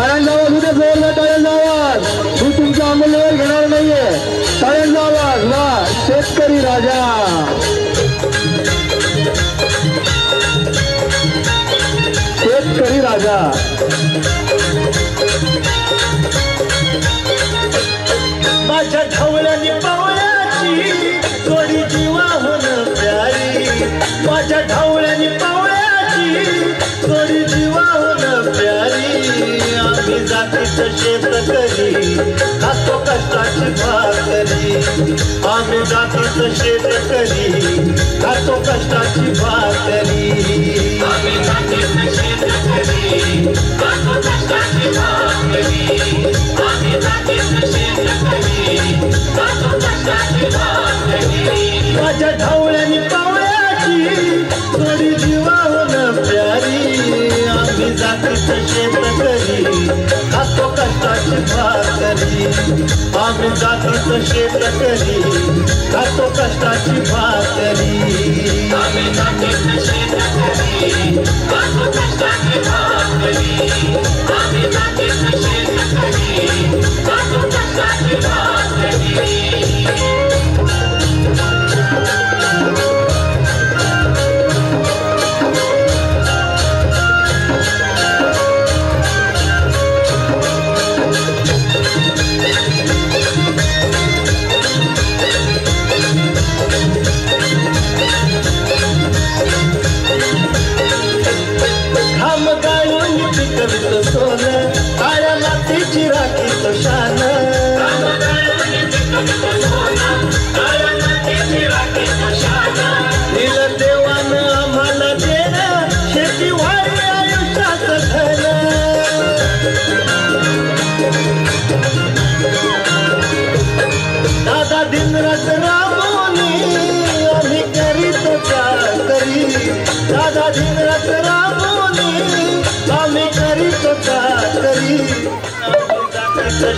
टाळ्यांचा आवाज उद्या जोरदार टाळ्यांचा आवाज मी तुमचा अमूल्य वेळ घेणार नाहीये टाळ्यांचा आवाज वा शेतकरी राजा शेतकरी राजा माझ्या ढवळ्याने पावळ्याची थोडी जीवाहून प्यारी माझ्या ढवळ्याने पावळ्याची थोडी जीवाहून प्यारी आम्ही जातीचं शेतकरी खातो कष्टाची भाकरी आम्ही जातीचं शेतकरी खातो कष्टाची भाकरी आम्ही जातीचं शेतकरी खातो कष्टाची भाकरी आम्ही जातीचं शेतकरी खातो कष्टाची भाकरी माझ्या ढवळ्याने पावळ्याची थोडी जीवाहून प्यारी आम्ही जातीचं शेतकरी खातो कष्टाची भाकरी आम्ही जातीचं शेतकरी खातो कष्टाची भाकरी आम्ही जातीचं शेतकरी खातो कष्टाची भाकरी आम्ही जातीचं शेतकरी खातो कष्टाची भाकरी देवानं आम्हाला देणं शेती वाढी आयुष्यात धन दादा दिनरात राबवणी आम्ही करीतो चाकरी दादा दिनरात राबवणी आम्ही करीतो चाकरी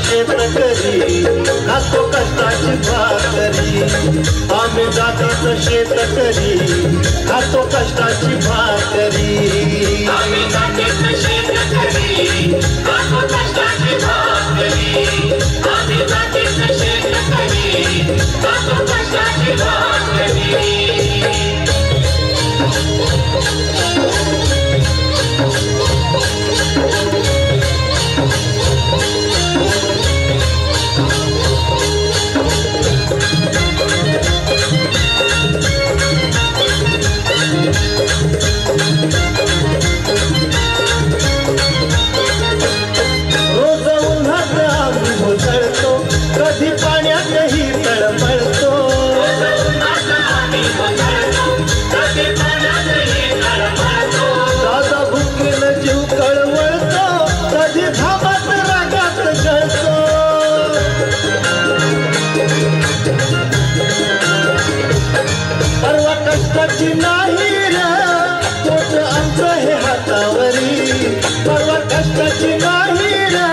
शेतकरी खातो कष्टाची भाकरी आम्ही जातीचं शेतकरी खातो कष्टाची भाकरी आम्ही जातीचं शेतकरी खातो कष्टाची भाकरी आम्ही जातीचं शेतकरी खातो कष्टाची भाकरी कधी पाण्यातही तळमळतो दादा भुकेला जीव कळवळतो कधी धामात रागात जळतो परवा कष्टाची नाही रे पोट आमचं हे हातावरी परवा कष्टाची नाही रे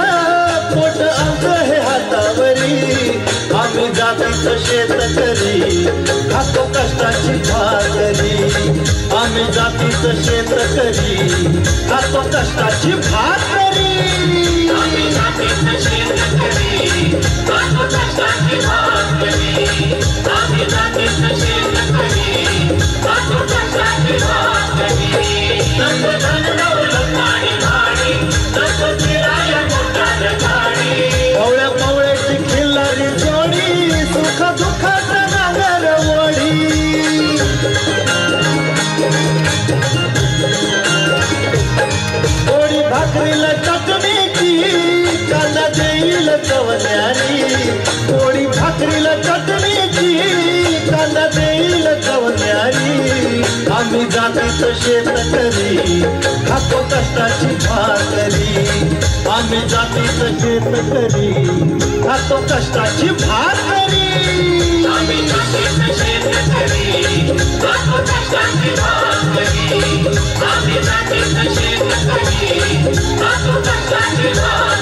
पोट आमचं हे हातावरी आम्ही जातीचं शेतकरी खातो कष्टाची भाकरी आम्ही जातीचं शेतकरी खातो कष्टाची भाकरी आम्ही जातीचं शेतकरी खातो कष्टाची भाकरी आम्ही जातीचं शेतकरी खातो कष्टाची भाकरी पवळ्या पवळ्याची खिल्लारी जोडी सुख दुःखात नांगर वडी पोळी भाकरीला चटणीची कांदा देईल चवण्यानी पोळी भाकरीला चटणीची कांदा देईल चवण्यानी आम्ही जातीचं शेतकरी खातो कष्टाची भाकरी आम्ही जातीचं शेतकरी खातो कष्टाची भाकरी आम्ही जातीचं शेतकरी खातो कष्टाची भाकरी आम्ही जातीचं शेतकरी खातो कष्टाची भाकरी